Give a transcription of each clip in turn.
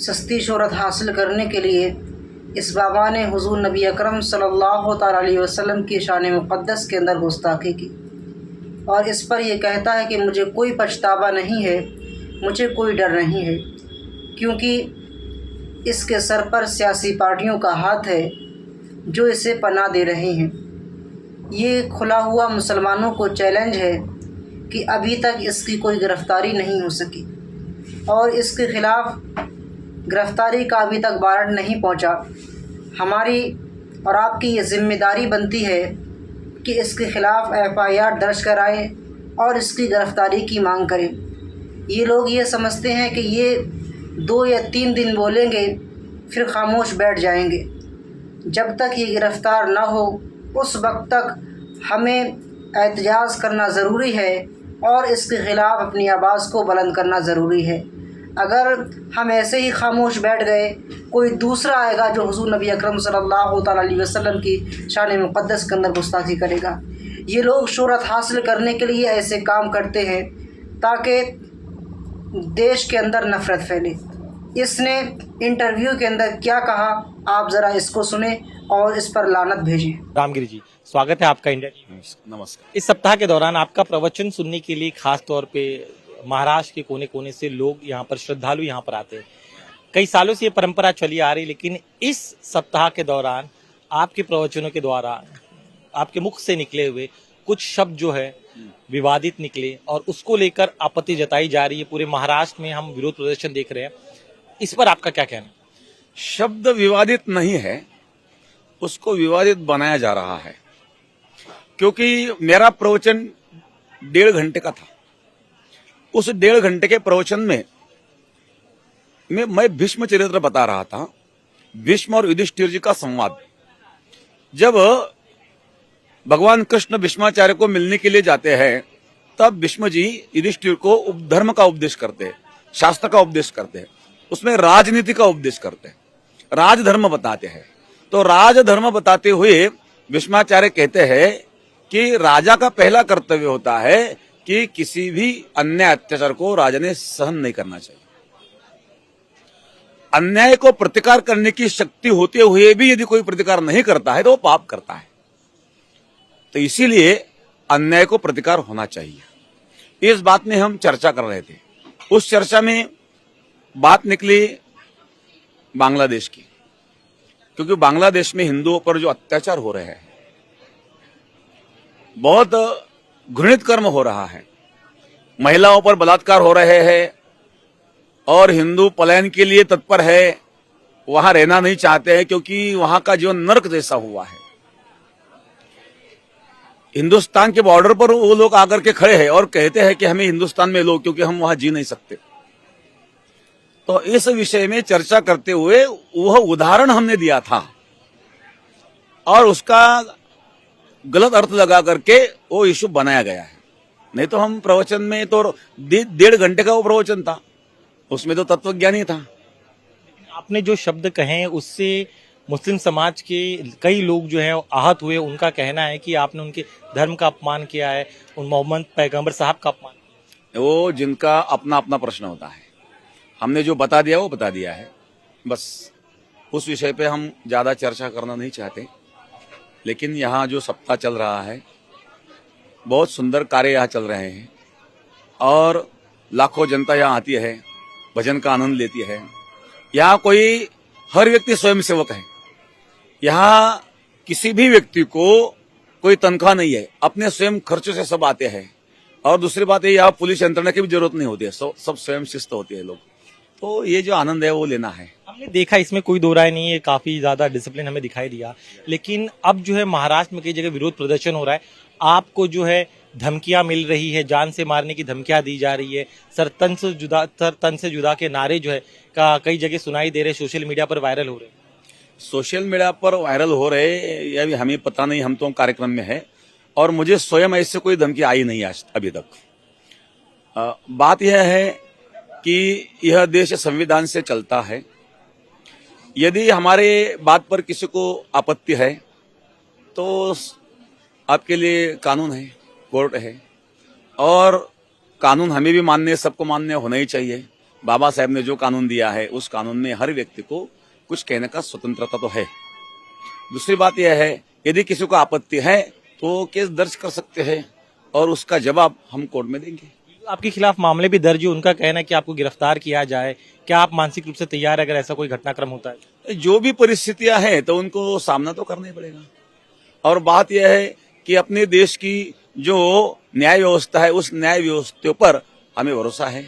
सस्ती शोहरत हासिल करने के लिए इस बाबा ने हुज़ूर नबी अकरम सल्लल्लाहु तआला अलैहि वसल्लम की शान मुक़द्दस के अंदर गुस्ताखी की और इस पर यह कहता है कि मुझे कोई पछतावा नहीं है, मुझे कोई डर नहीं है, क्योंकि इसके सर पर सियासी पार्टियों का हाथ है जो इसे पनाह दे रहे हैं। ये खुला हुआ मुसलमानों को चैलेंज है कि अभी तक इसकी कोई गिरफ़्तारी नहीं हो सकी और इसके ख़िलाफ़ गिरफ़्तारी का अभी तक वारंट नहीं पहुंचा। हमारी और आपकी ये ज़िम्मेदारी बनती है कि इसके ख़िलाफ़ एफ़आईआर दर्ज कराएं और इसकी गिरफ़्तारी की मांग करें। ये लोग ये समझते हैं कि ये 2 या 3 दिन बोलेंगे फिर खामोश बैठ जाएंगे। जब तक ये गिरफ़्तार ना हो उस वक्त तक हमें एहतजाज करना ज़रूरी है और इसके ख़िलाफ़ अपनी आवाज़ को बुलंद करना ज़रूरी है। अगर हम ऐसे ही खामोश बैठ गए, कोई दूसरा आएगा जो हुज़ूर नबी अकरम सल्लल्लाहु तआला अलैहि वसल्लम की शान मुक़द्दस के अंदर गुस्ताखी करेगा। ये लोग शोहरत हासिल करने के लिए ऐसे काम करते हैं ताकि देश के अंदर नफ़रत फैले। इसने इंटरव्यू के अंदर क्या कहा, आप ज़रा इसको सुने और इस पर लानत भेजें। रामगिरी जी, स्वागत है आपका इंडिया टीवी में। नमस्कार। इस सप्ताह के दौरान आपका प्रवचन सुनने के लिए खास तौर पे महाराष्ट्र के कोने कोने से लोग यहाँ पर, श्रद्धालु यहाँ पर आते हैं। कई सालों से ये परंपरा चली आ रही, लेकिन इस सप्ताह के दौरान आपके प्रवचनों के द्वारा आपके मुख से निकले हुए कुछ शब्द जो है विवादित निकले और उसको लेकर आपत्ति जताई जा रही है। पूरे महाराष्ट्र में हम विरोध प्रदर्शन देख रहे हैं, इस पर आपका क्या कहना है? शब्द विवादित नहीं है, उसको विवादित बनाया जा रहा है, क्योंकि मेरा प्रवचन 1.5 घंटे का था। उस 1.5 घंटे के प्रवचन में मैं भीष्म चरित्र बता रहा था, भीष्म और युधिष्ठिर जी का संवाद। जब भगवान कृष्ण भीष्माचार्य को मिलने के लिए जाते हैं तब भीष्म जी युधिष्ठिर को धर्म का उपदेश करते हैं, शास्त्र का उपदेश करते हैं, उसमें राजनीति का उपदेश करते हैं, राजधर्म बताते हैं। तो राजधर्म बताते हुए भीष्माचार्य कहते हैं कि राजा का पहला कर्तव्य होता है कि किसी भी अन्याय अत्याचार को राजा ने सहन नहीं करना चाहिए। अन्याय को प्रतिकार करने की शक्ति होते हुए भी यदि कोई प्रतिकार नहीं करता है तो वो पाप करता है। तो इसीलिए अन्याय को प्रतिकार होना चाहिए। इस बात में हम चर्चा कर रहे थे। उस चर्चा में बात निकली बांग्लादेश की, क्योंकि बांग्लादेश में हिंदुओं पर जो अत्याचार हो रहे हैं, बहुत घृणित कर्म हो रहा है, महिलाओं पर बलात्कार हो रहे हैं और हिंदू पलायन के लिए तत्पर है, वहां रहना नहीं चाहते हैं क्योंकि वहां का जीवन नर्क जैसा हुआ है। हिंदुस्तान के बॉर्डर पर वो लोग आकर के खड़े हैं और कहते हैं कि हमें हिंदुस्तान में लो, क्योंकि हम वहां जी नहीं सकते। तो इस विषय में चर्चा करते हुए वह उदाहरण हमने दिया था और उसका गलत अर्थ लगा करके वो इशू बनाया गया है। नहीं तो हम प्रवचन में तो 1.5 घंटे का वो प्रवचन था, उसमें तो तत्वज्ञान ही था। आपने जो शब्द कहे उससे मुस्लिम समाज के कई लोग जो हैं आहत हुए। उनका कहना है कि आपने उनके धर्म का अपमान किया है, उन मोहम्मद पैगंबर साहब का अपमान किया। वो जिनका अपना अपना प्रश्न होता है, हमने जो बता दिया वो बता दिया है, बस उस विषय पे हम ज्यादा चर्चा करना नहीं चाहते। लेकिन यहाँ जो सप्ताह चल रहा है, बहुत सुंदर कार्य यहाँ चल रहे हैं और लाखों जनता यहाँ आती है, भजन का आनंद लेती है। यहाँ कोई हर व्यक्ति स्वयंसेवक है, यहाँ किसी भी व्यक्ति को कोई तनख्वाह नहीं है, अपने स्वयं खर्चों से सब आते हैं। और दूसरी बात है, यहाँ पुलिस यंत्रणा की भी जरूरत नहीं होती है, सब स्वयं शिस्त होती है लोग। तो ये जो आनंद है वो लेना है। हमने देखा, इसमें कोई दो राय नहीं है, काफी ज्यादा डिसिप्लिन हमें दिखाई दिया। लेकिन अब जो है महाराष्ट्र में कई जगह विरोध प्रदर्शन हो रहा है, आपको जो है धमकियां मिल रही है, जान से मारने की धमकियां दी जा रही है, सर तन से जुदा के नारे जो है का कई जगह सुनाई दे रहे, सोशल मीडिया पर वायरल हो रहे हैं। सोशल मीडिया पर वायरल हो रहे या भी हमें पता नहीं, हम तो कार्यक्रम में है और मुझे स्वयं ऐसे कोई धमकी आई नहीं आज अभी तक। बात यह है कि यह देश संविधान से चलता है। यदि हमारे बात पर किसी को आपत्ति है तो आपके लिए कानून है, कोर्ट है और कानून हमें भी मानने, सबको मानने होना ही चाहिए। बाबा साहब ने जो कानून दिया है उस कानून में हर व्यक्ति को कुछ कहने का स्वतंत्रता तो है। दूसरी बात यह है, यदि किसी को आपत्ति है तो केस दर्ज कर सकते हैं और उसका जवाब हम कोर्ट में देंगे। आपके खिलाफ मामले भी दर्ज है, उनका कहना है कि आपको गिरफ्तार किया जाए, क्या आप मानसिक रूप से तैयार है अगर ऐसा कोई घटनाक्रम होता है? जो भी परिस्थितियां हैं तो उनको सामना तो करना ही पड़ेगा। और बात यह है कि अपने देश की जो न्याय व्यवस्था है उस न्याय व्यवस्था पर हमें भरोसा है,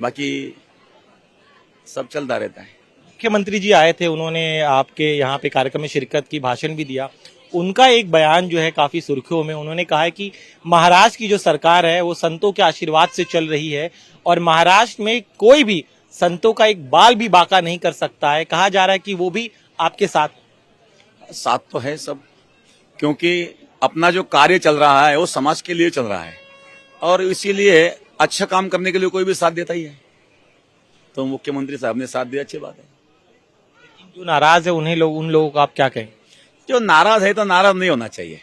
बाकी सब चलता रहता है। मुख्यमंत्री जी आए थे, उन्होंने आपके यहाँ पे कार्यक्रम में शिरकत की, भाषण भी दिया। उनका एक बयान जो है काफी सुर्खियों में, उन्होंने कहा है कि महाराष्ट्र की जो सरकार है वो संतों के आशीर्वाद से चल रही है और महाराष्ट्र में कोई भी संतों का एक बाल भी बाका नहीं कर सकता है। कहा जा रहा है कि वो भी आपके साथ तो है सब, क्योंकि अपना जो कार्य चल रहा है वो समाज के लिए चल रहा है और इसीलिए अच्छा काम करने के लिए कोई भी साथ देता ही है। तो मुख्यमंत्री साहब ने साथ दिया, अच्छी बात है। जो नाराज है उन लोगों को आप क्या कहें? जो नाराज है तो नाराज नहीं होना चाहिए,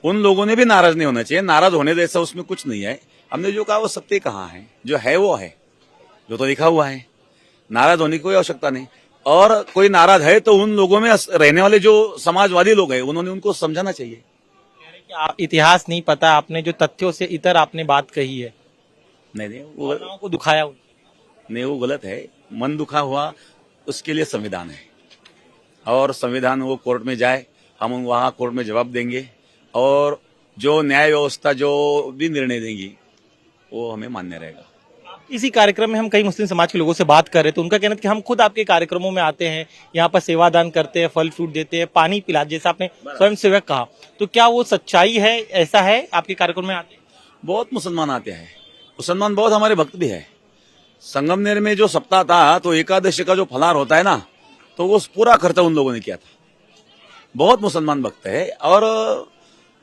उन लोगों ने भी नाराज नहीं होना चाहिए। नाराज होने जैसा उसमें कुछ नहीं है। हमने जो कहा वो सत्य कहा है, जो है वो है, जो तो लिखा हुआ है। नाराज होने की कोई आवश्यकता नहीं। और कोई नाराज है तो उन लोगों में रहने वाले जो समाजवादी लोग हैं उन्होंने उनको समझाना चाहिए। आप इतिहास नहीं पता, आपने जो तथ्यों से इतर आपने बात कही है, नहीं भावनाओं को दुखाया। नहीं, वो गलत है। मन दुखा हुआ उसके लिए संविधान है और संविधान वो कोर्ट में जाए, हम वहाँ कोर्ट में जवाब देंगे और जो न्याय व्यवस्था जो भी निर्णय देंगी वो हमें मान्य रहेगा। इसी कार्यक्रम में हम कई मुस्लिम समाज के लोगों से बात कर रहे थे, उनका कहना था कि हम खुद आपके कार्यक्रमों में आते हैं, यहाँ पर सेवादान करते हैं, फल फ्रूट देते हैं, पानी पिला, जैसा आपने स्वयं सेवक कहा, तो क्या वो सच्चाई है? ऐसा है आपके कार्यक्रम में आते हैं? बहुत मुसलमान आते हैं, मुसलमान बहुत हमारे भक्त भी है। संगमनेर में जो सप्ताह था तो एकादशी का जो फलाहार होता है ना, तो वो पूरा खर्चा उन लोगों ने किया था। बहुत मुसलमान भक्त है और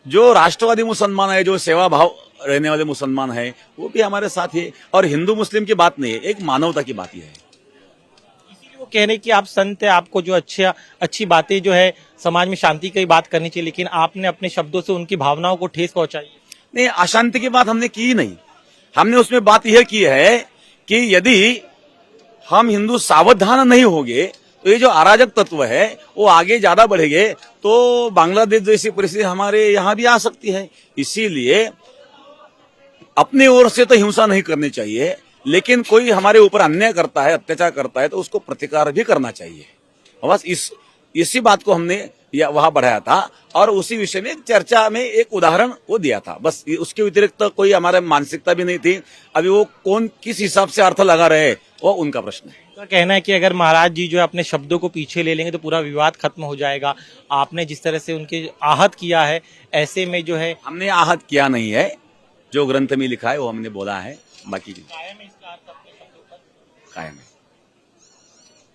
जो राष्ट्रवादी मुसलमान है, जो सेवा भाव रहने वाले मुसलमान है, वो भी हमारे साथ ही है। और हिंदू मुस्लिम की बात नहीं है, एक मानवता की बात ही है। इसीलिए वो कह रहे हैं कि आप संत है, आपको जो अच्छी बातें जो है समाज में शांति की बात करनी चाहिए, लेकिन आपने अपने शब्दों से उनकी भावनाओं को ठेस पहुंचाई। नहीं, अशांति की बात हमने की नहीं। हमने उसमें बात यह की है कि यदि हम हिंदू सावधान नहीं होंगे तो ये जो अराजक तत्व है वो आगे ज्यादा बढ़ेंगे तो बांग्लादेश जैसी परिस्थिति हमारे यहाँ भी आ सकती है। इसीलिए अपनी ओर से तो हिंसा नहीं करनी चाहिए, लेकिन कोई हमारे ऊपर अन्याय करता है, अत्याचार करता है तो उसको प्रतिकार भी करना चाहिए। बस इसी बात को हमने वहां बढ़ाया था और उसी विषय में चर्चा में एक उदाहरण वो दिया था। बस उसके व्यतिरिक्त तो कोई हमारे मानसिकता भी नहीं थी। अभी वो कौन किस हिसाब से अर्थ लगा रहे वो उनका प्रश्न है। तो कहना है कि अगर महाराज जी जो है अपने शब्दों को पीछे ले लेंगे तो पूरा विवाद खत्म हो जाएगा। आपने जिस तरह से उनके आहत किया है, ऐसे में जो है हमने आहत किया नहीं है, जो ग्रंथ में लिखा है वो हमने बोला है, बाकी कायम है।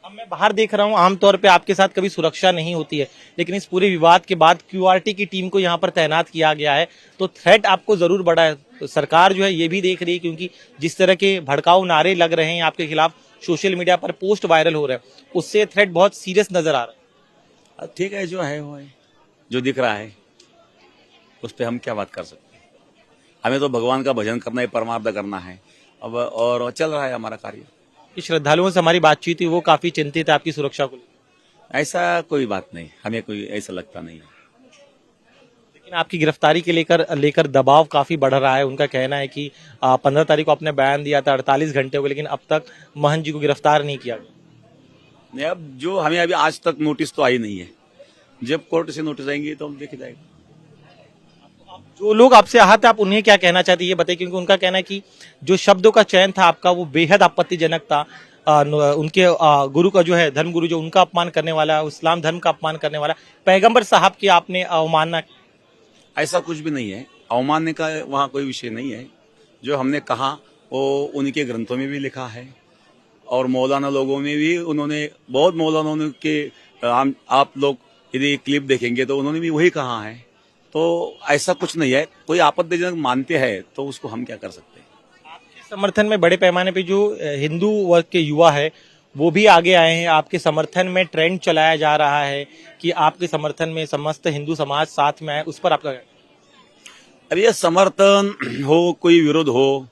अब मैं बाहर देख रहा हूँ, आमतौर पे आपके साथ कभी सुरक्षा नहीं होती है, लेकिन इस पूरे विवाद के बाद क्यूआरटी की टीम को यहाँ पर तैनात किया गया है, तो थ्रेट आपको जरूर बढ़ा है। तो सरकार जो है ये भी देख रही है, क्योंकि जिस तरह के भड़काऊ नारे लग रहे हैं आपके खिलाफ, सोशल मीडिया पर पोस्ट वायरल हो रहे हैं, उससे थ्रेट बहुत सीरियस नजर आ रहा है। ठीक है, जो है वो है, जो दिख रहा है उस पर हम क्या बात कर सकते हैं। हमें तो भगवान का भजन करना है, परमार्थ करना है अब, और चल रहा है हमारा कार्य। श्रद्धालुओं से हमारी बातचीत हुई, वो काफी चिंतित है आपकी सुरक्षा को लेकर। ऐसा कोई बात नहीं, हमें कोई ऐसा लगता नहीं है। लेकिन आपकी गिरफ्तारी के लेकर दबाव काफी बढ़ रहा है। उनका कहना है कि 15 तारीख को आपने बयान दिया था, 48 घंटे हो गए, लेकिन अब तक महंत जी को गिरफ्तार नहीं किया गया। नहीं, अब जो हमें अभी आज तक नोटिस तो आई नहीं है। जब कोर्ट से नोटिस आएंगे तो हम देखे जाएगा। जो लोग आपसे आहत है, आप उन्हें क्या कहना चाहते हैं ये बताइए, क्योंकि उनका कहना है कि जो शब्दों का चयन था आपका वो बेहद आपत्तिजनक था। उनके गुरु का जो है, धर्म गुरु जो, उनका अपमान करने वाला, इस्लाम धर्म का अपमान करने वाला, पैगंबर साहब की आपने अवमानना। ऐसा कुछ भी नहीं है, अवमानने का वहाँ कोई विषय नहीं है। जो हमने कहा वो उनके ग्रंथों में भी लिखा है और मौलाना लोगों में भी उन्होंने, बहुत मौलाना के आप लोग यदि क्लिप देखेंगे तो उन्होंने भी वही कहा है। तो ऐसा कुछ नहीं है। कोई आपत्तिजनक मानते हैं तो उसको हम क्या कर सकते हैं। आपके समर्थन में बड़े पैमाने पे जो हिंदू वर्ग के युवा है वो भी आगे आए हैं। आपके समर्थन में ट्रेंड चलाया जा रहा है कि आपके समर्थन में समस्त हिंदू समाज साथ में आए, उस पर आपका? अब ये समर्थन हो, कोई विरोध हो,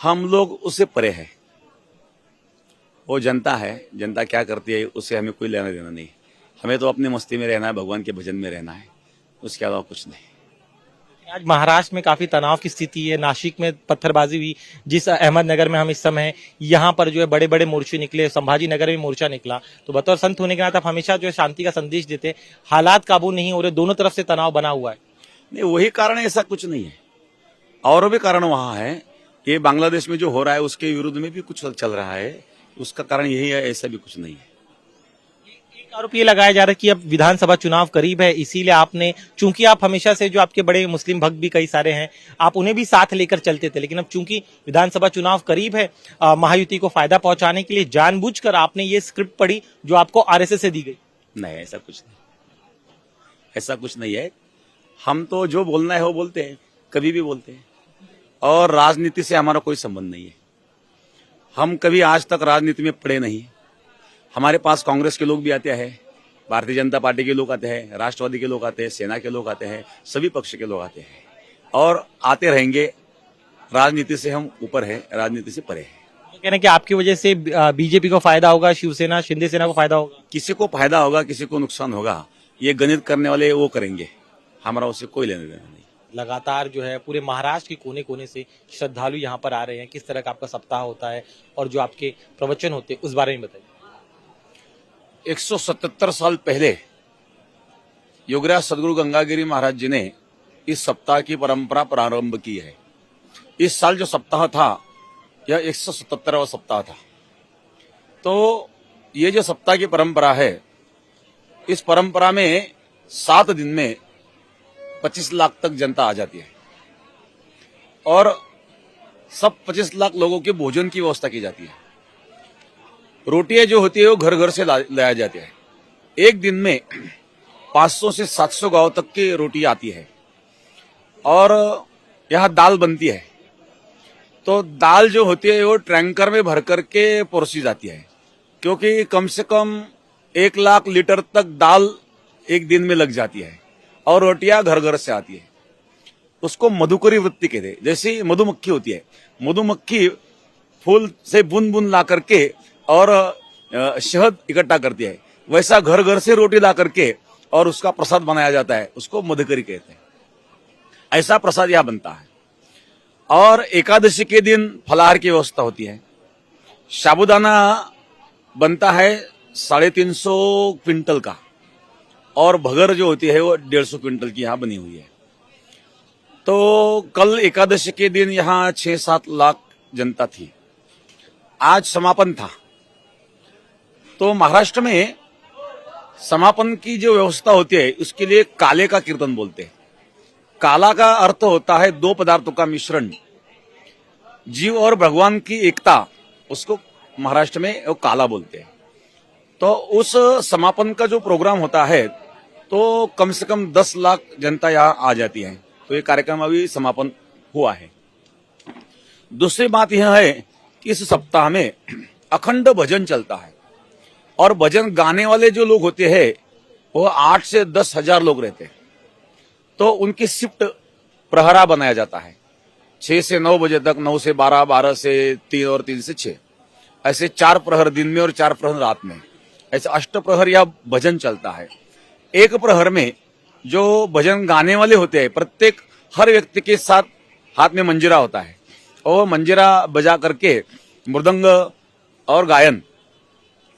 हम लोग उससे परे हैं। वो जनता है, जनता क्या करती है उससे हमें कोई लेना देना नहीं। हमें तो अपनी मस्ती में रहना है, भगवान के भजन में रहना है, उसके अलावा कुछ नहीं। आज महाराष्ट्र में काफी तनाव की स्थिति है। नासिक में पत्थरबाजी हुई, जिस अहमदनगर में हम इस समय हैं, यहाँ पर जो है बड़े बड़े मोर्चे निकले, संभाजी नगर में मोर्चा निकला। तो बतौर संत होने के नाते आप हमेशा जो है शांति का संदेश देते हैं। हालात काबू नहीं हो रहे, दोनों तरफ से तनाव बना हुआ है। नहीं, वही कारण है, ऐसा कुछ नहीं है। और भी कारण वहां है। ये बांग्लादेश में जो हो रहा है उसके विरुद्ध में भी कुछ चल रहा है, उसका कारण यही है, ऐसा भी कुछ नहीं है। एक आरोप ये लगाया जा रहा है कि अब विधानसभा चुनाव करीब है, इसीलिए आपने, चूंकि आप हमेशा से जो आपके बड़े मुस्लिम भक्त भी कई सारे हैं, आप उन्हें भी साथ लेकर चलते थे, लेकिन अब चूंकि विधानसभा चुनाव करीब है, महायुति को फायदा पहुंचाने के लिए जानबूझकर आपने ये स्क्रिप्ट पढ़ी जो आपको आरएसएस से दी गई। नहीं, ऐसा कुछ नहीं, ऐसा कुछ नहीं है। हम तो जो बोलना है वो बोलते हैं, कभी भी बोलते हैं, और राजनीति से हमारा कोई संबंध नहीं है। हम कभी आज तक राजनीति में पड़े नहीं। हमारे पास कांग्रेस के लोग भी आते हैं, भारतीय जनता पार्टी के लोग आते हैं, राष्ट्रवादी के लोग आते हैं, सेना के लोग आते हैं, सभी पक्ष के लोग आते हैं और आते रहेंगे। राजनीति से हम ऊपर हैं, राजनीति से परे हैं। तो कह रहे हैं कि आपकी वजह से बीजेपी को फायदा होगा, शिवसेना शिंदे सेना को फायदा होगा। किसी को फायदा होगा, किसी को नुकसान होगा, ये गणित करने वाले वो करेंगे, हमारा उससे कोई लेना देना नहीं। लगातार जो है पूरे महाराष्ट्र के कोने कोने से श्रद्धालु यहाँ पर आ रहे हैं। किस तरह का आपका सप्ताह होता है और जो आपके प्रवचन होते हैं उस बारे में बताइए। 177 साल पहले योगराज सदगुरु गंगागिरी महाराज जी ने इस सप्ताह की परंपरा प्रारंभ की है। इस साल जो सप्ताह था यह 177वां सप्ताह था। तो ये जो सप्ताह की परंपरा है, इस परंपरा में 7 दिन में 25 लाख तक जनता आ जाती है और सब 25 लाख लोगों के भोजन की व्यवस्था की जाती है। रोटियां जो होती है वो घर घर से लाया जाती है। एक दिन में 500 से 700 गांव तक की रोटी आती है और यहाँ दाल बनती है। तो दाल जो होती है वो टैंकर में भर करके परोसी जाती है, क्योंकि कम से कम 1 लाख लीटर तक दाल एक दिन में लग जाती है और रोटियां घर घर से आती है। उसको मधुकरी वृत्ति कहते हैं। जैसे मधुमक्खी होती है, मधुमक्खी फूल से बूंद बूंद ला करके और शहद इकट्ठा करती है, वैसा घर घर से रोटी ला करके और उसका प्रसाद बनाया जाता है, उसको मधुकरी कहते हैं। ऐसा प्रसाद यहां बनता है। और एकादशी के दिन फलाहार की व्यवस्था होती है। साबुदाना बनता है 350 क्विंटल का और भगर जो होती है वो 150 क्विंटल की यहाँ बनी हुई है। तो कल एकादशी के दिन यहाँ 6-7 लाख जनता थी। आज समापन था। तो महाराष्ट्र में समापन की जो व्यवस्था होती है उसके लिए काले का कीर्तन बोलते हैं। काला का अर्थ होता है 2 पदार्थों का मिश्रण, जीव और भगवान की एकता, उसको महाराष्ट्र में वो काला बोलते हैं। तो उस समापन का जो प्रोग्राम होता है तो कम से कम 10 लाख जनता यहाँ आ जाती है। तो ये कार्यक्रम अभी समापन हुआ है। दूसरी बात यह है कि इस सप्ताह में अखंड भजन चलता है और भजन गाने वाले जो लोग होते हैं वो 8 से 10 हजार लोग रहते हैं। तो उनकी शिफ्ट प्रहरा बनाया जाता है 6 से 9 बजे तक, 9 से 12, 12 से 3 और 3 से 6, ऐसे 4 प्रहर दिन में और 4 प्रहर रात में, ऐसे 8 प्रहर या भजन चलता है। एक प्रहर में जो भजन गाने वाले होते हैं, प्रत्येक हर व्यक्ति के साथ हाथ में मंजीरा होता है और मंजीरा बजा करके मृदंग और गायन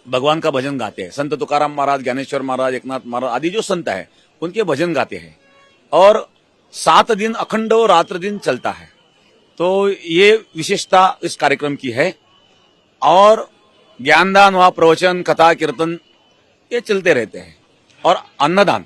भगवान का भजन गाते हैं। संत तुकाराम महाराज, ज्ञानेश्वर महाराज, एकनाथ महाराज आदि जो संत है उनके भजन गाते हैं और 7 दिन अखंड और रात्र दिन चलता है। तो ये विशेषता इस कार्यक्रम की है। और ज्ञानदान व प्रवचन, कथा, कीर्तन ये चलते रहते हैं और अन्नदान,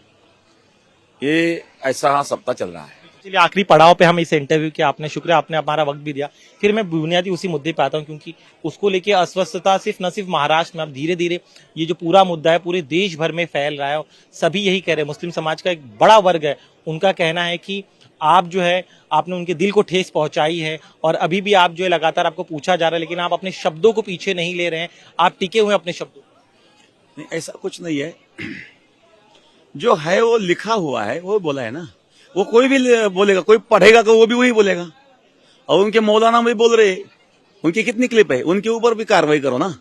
ये ऐसा सप्ताह चल रहा है। चलिए आखिरी पड़ाव पे हम इस इंटरव्यू के, आपने शुक्रिया, आपने हमारा वक्त भी दिया। फिर मैं बुनियादी उसी मुद्दे पे आता हूँ, क्योंकि उसको लेके अस्वस्थता न सिर्फ महाराष्ट्र में, अब धीरे धीरे ये जो पूरा मुद्दा है पूरे देश भर में फैल रहा है। सभी यही कह रहे हैं, मुस्लिम समाज का एक बड़ा वर्ग है, उनका कहना है कि आप जो है आपने उनके दिल को ठेस पहुंचाई है और अभी भी आप जो है लगातार आपको पूछा जा रहा है, लेकिन आप अपने शब्दों को पीछे नहीं ले रहे हैं, आप टिके हुए अपने शब्दों। नहीं, ऐसा कुछ नहीं है। जो है वो लिखा हुआ है, वो बोला है ना, वो कोई भी बोलेगा, कोई पढ़ेगा तो वो भी वही बोलेगा। और उनके मौलाना भी बोल रहे उनकी कितनी क्लिप है, उनके ऊपर भी कार्रवाई करो ना,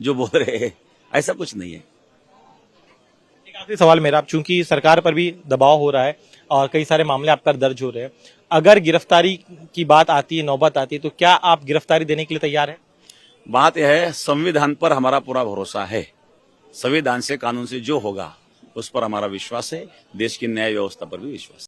जो बोल रहे हैं। ऐसा कुछ नहीं है। एक आखिरी सवाल मेरा, चूंकि सरकार पर भी दबाव हो रहा है और कई सारे मामले आप पर दर्ज हो रहे हैं, अगर गिरफ्तारी की बात आती है, नौबत आती है, तो क्या आप गिरफ्तारी देने के लिए तैयार हैं? बात यह है, संविधान पर हमारा पूरा भरोसा है। संविधान से, कानून से जो होगा उस पर हमारा विश्वास है। देश की न्याय व्यवस्था पर भी विश्वास है।